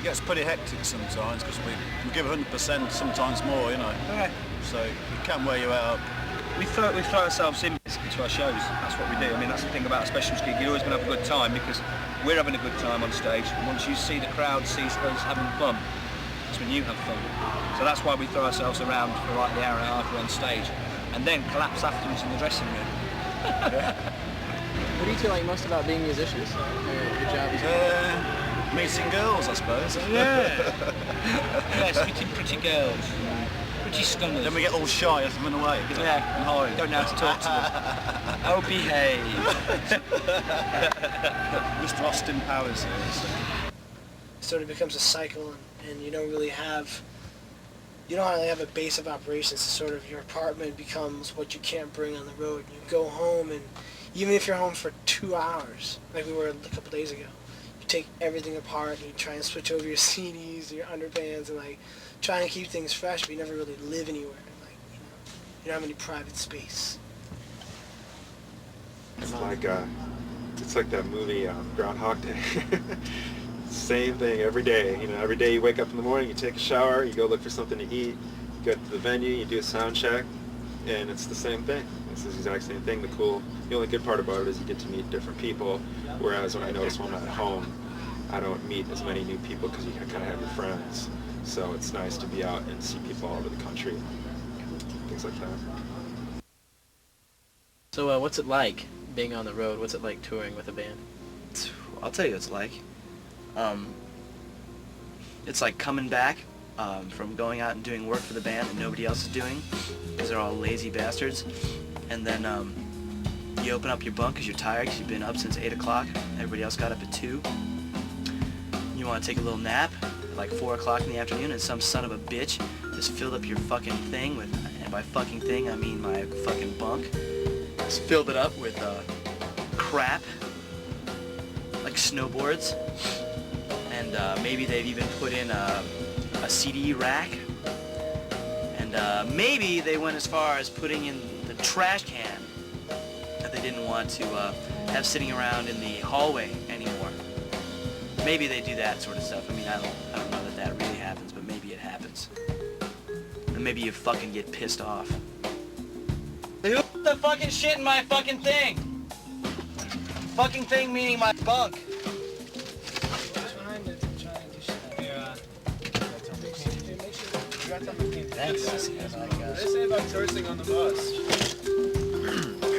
gets pretty hectic sometimes because we give 100%, sometimes more, you know. Okay. So it can wear you out. We throw ourselves in basically to our shows. That's what we do. I mean, that's the thing about a specials gig. You're always going to have a good time because we're having a good time on stage. And once you see the crowd sees us having fun, that's when you have fun. So that's why we throw ourselves around for like the hour and a half we're on stage, and then collapse afterwards in the dressing room. What do you two like most about being musicians? Your job is meeting girls, I suppose. Yeah. Yes, meeting pretty girls. Pretty stunners. Then we get all shy as we run away. Yeah, and hide. Don't know how to talk to them. Oh, behave. Mr. Austin Powers here. So. It sort of becomes a cycle, and you don't really have a base of operations. It's sort of your apartment becomes what you can't bring on the road. You go home, and even if you're home for 2 hours, like we were a couple days ago, you take everything apart and you try and switch over your CDs, your underpants, and like trying to keep things fresh, but you never really live anywhere. Like, you don't have any private space. It's like that movie Groundhog Day. Same thing every day. You know, every day you wake up in the morning, you take a shower, you go look for something to eat, you go to the venue, you do a sound check, and it's the same thing. It's the exact same thing. The only good part about it is you get to meet different people, whereas when I notice when I'm at home, I don't meet as many new people because you kind of have your friends. So it's nice to be out and see people all over the country, things like that. So what's it like being on the road? What's it like touring with a band? I'll tell you what it's like. It's like coming back from going out and doing work for the band that nobody else is doing because they're all lazy bastards. And then you open up your bunk because you're tired because you've been up since 8 o'clock. Everybody else got up at 2. You want to take a little nap at like 4 o'clock in the afternoon, and some son of a bitch just filled up your fucking thing with, and by fucking thing I mean my fucking bunk, just filled it up with crap, like snowboards. And maybe they've even put in a CD rack. And maybe they went as far as putting in the trash can that they didn't want to have sitting around in the hallway anymore. Maybe they do that sort of stuff. I mean, I don't know that really happens, but maybe it happens. And maybe you fucking get pissed off. Who put the fucking shit in my fucking thing? Fucking thing meaning my bunk. What do they say about cursing on the bus?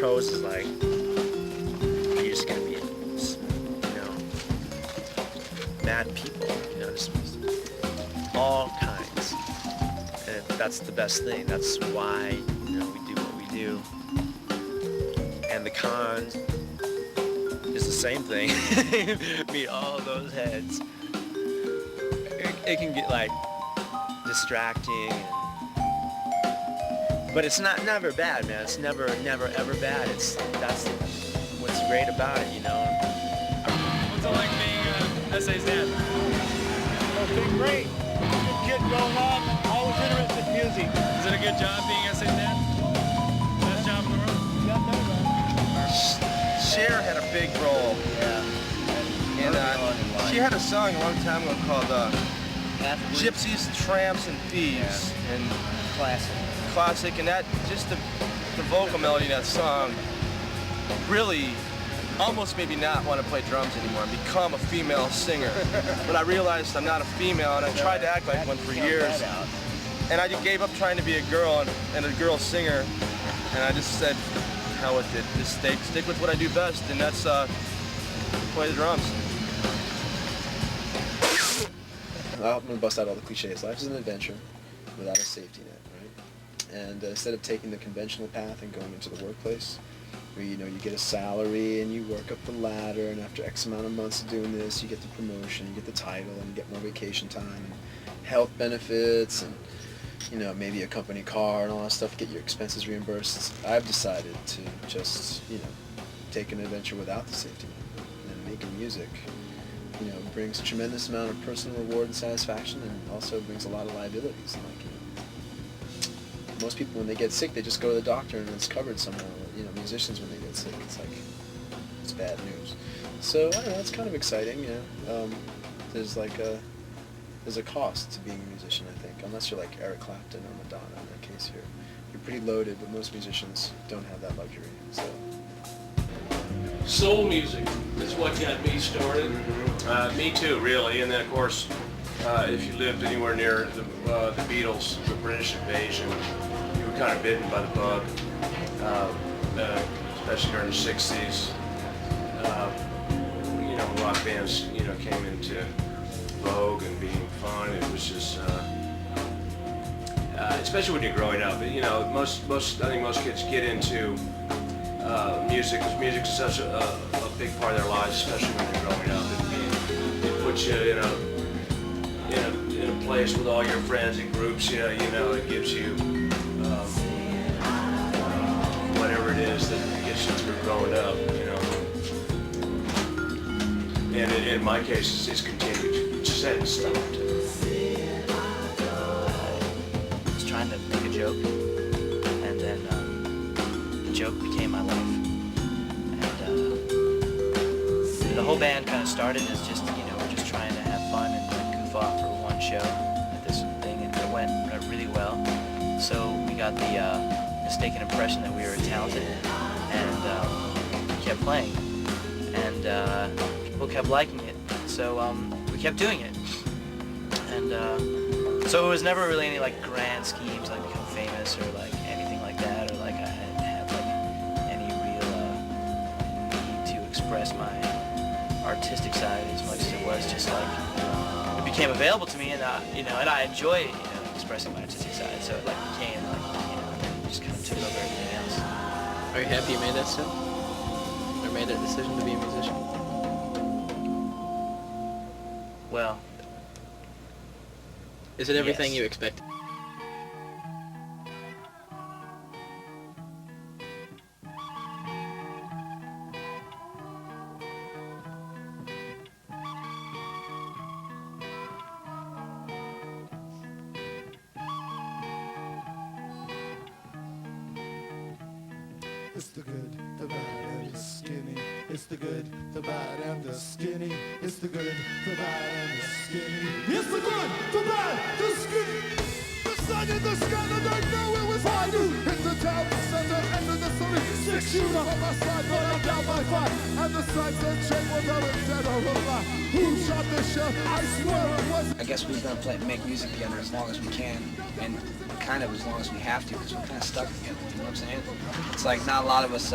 Pros is like, you're just gonna be, mad people, just all kinds. And that's the best thing. That's why, we do what we do. And the con is the same thing. Meet all those heads. It can get like distracting, but it's never bad, man. It's never ever bad. That's what's great about it, What's it like being SA's dad? It's been great. Good kid growing up, always interested in music. Is it a good job being SA's dad? Best job in the world? Cher had a big role. Yeah. And she had a song a long time ago called Gypsies, Tramps, and Thieves. Yeah. And Classic. and that, just the vocal melody in that song really almost made me not want to play drums anymore and become a female singer. But I realized I'm not a female, and I tried to act like one for years. And I just gave up trying to be a girl and a girl singer, and I just said, hell with it, just stick with what I do best, and that's play the drums. I'm going to bust out all the cliches. Life is an adventure without a safety net, right? And instead of taking the conventional path and going into the workplace, where you get a salary and you work up the ladder, and after X amount of months of doing this, you get the promotion, you get the title, and you get more vacation time, and health benefits, and maybe a company car and all that stuff, get your expenses reimbursed. I've decided to just, take an adventure without the safety net. And making music, brings a tremendous amount of personal reward and satisfaction, and also brings a lot of liabilities. Most people, when they get sick, they just go to the doctor and it's covered somehow. Musicians, when they get sick, it's bad news. So, I don't know, it's kind of exciting, There's like there's a cost to being a musician, I think, unless you're like Eric Clapton or Madonna. In that case, you're pretty loaded, but most musicians don't have that luxury. So. Soul music is what got me started. Me too, really. And then, of course, if you lived anywhere near the Beatles, the British invasion, you were kind of bitten by the bug, especially during the 60s. You know, rock bands, you know, came into vogue and being fun. It was just, especially when you're growing up. You know, I think most kids get into music, because music is such a big part of their lives, especially when you're growing up. It puts you in a place with all your friends and groups. You know, it gives you whatever it is that gets you through growing up. You know, and in my case, it's continued. It just hadn't stopped. I was trying to make a joke, and then the joke became my life. And the whole band kind of started as just, you know, we're just trying to have fun and like, goof off for one show at this thing, and it went really well. So we got the mistaken impression that we were talented, and we kept playing, and people kept liking it. So we kept doing it, and so it was never really any like grand schemes like become famous or like anything like that, or like I had like any real need to express my artistic side as much as it was just like it became available to me, and you know, and I enjoy, you know, expressing my artistic side. So it like became like, you know, just kind of took over everything else. Are you happy you made that step? Or made that decision to be a musician? Well, is it everything yes. you expected? It's the good, the bad, and the skinny. It's the good, the bad, and the skinny. It's the good, the bad, and the skinny. It's the good, the bad, the skinny. The sun in the sky, and I know it was I do. Hit the town center, end of the sunny. 6 shooter on my side, but I'm down by 5. And the signs that check whether it's dead or alive. Who shot the shell? I swear it wasn't. I guess we're gonna make music together as long as we can, and kind of as long as we have to, because we're kind of stuck together. You know what I'm saying? It's like not a lot of us.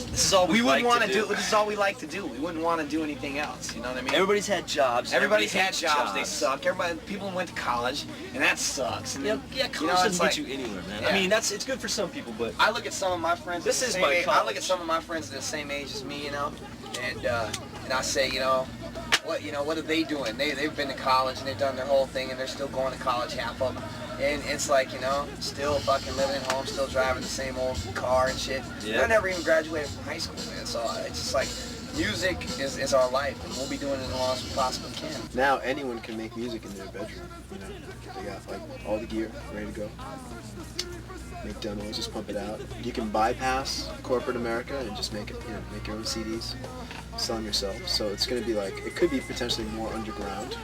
This is all we wouldn't want to do. This is all we like to do. We wouldn't want to do anything else. You know what I mean? Everybody's had jobs. Everybody's had jobs. They suck. People went to college, and that sucks. And yeah, college you know, doesn't like, get you anywhere, man. Yeah. I mean, it's good for some people, but I look at some of my friends. This is my college. I look at some of my friends at the same age as me, you know, and I say, you know, what are they doing? They've been to college and they've done their whole thing, and they're still going to college, half of them. And it's like, you know, still fucking living at home, still driving the same old car and shit. Yeah. I never even graduated from high school, man. So it's just like, music is our life, and we'll be doing it as long as we possibly can. Now anyone can make music in their bedroom. You know, they got like all the gear ready to go. Make demos, just pump it out. You can bypass corporate America and just make it, you know, make your own CDs, sell them yourself. So it's going to be like, it could be potentially more underground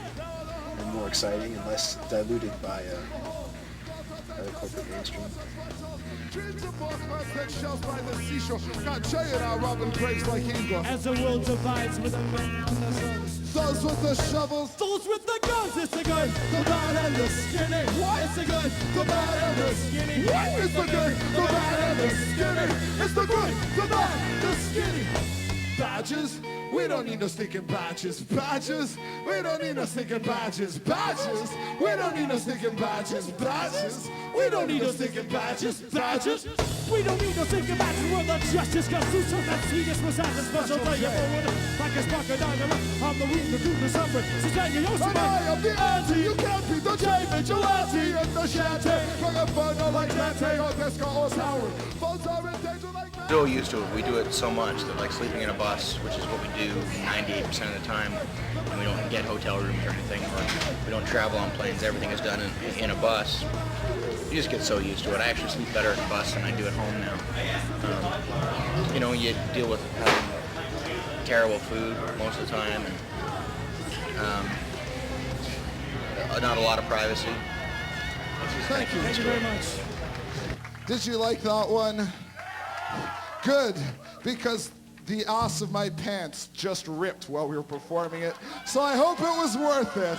and more exciting and less diluted by the corporate mainstream. As the world divides with a man on the sun. Those with the shovels, those with the guns. It's the good, the bad, and the skinny. What? It's the good, the bad, and the skinny. What? It's the good, the bad, and the skinny. It's the good, the bad, the skinny. Badges? We don't need no stinking badges. Badges? We don't need no stinking badges. Badges? We don't need no stinking badges. Badges? We don't need no stinking badges. Badges? We don't need no stinking badges. We're the justice constitution that sweetest massage special day forward. Like a spark of dynamite. I'm the root to do the suffering. So tell you yours. And I am the anti. You can't be the J vigilante in the shanty. From a burner like Dante or Pesca or Sour. Both are in danger like that. So used to it. We do it so much that like sleeping in a bus, which is what we do 98% of the time, and we don't get hotel rooms or anything, or we don't travel on planes. Everything is done in a bus. You just get so used to it. I actually sleep better in a bus than I do at home now. You know, you deal with having terrible food most of the time, and not a lot of privacy. Thank you. Thank you very much. Did you like that one? Good, because the ass of my pants just ripped while we were performing it. So I hope it was worth it.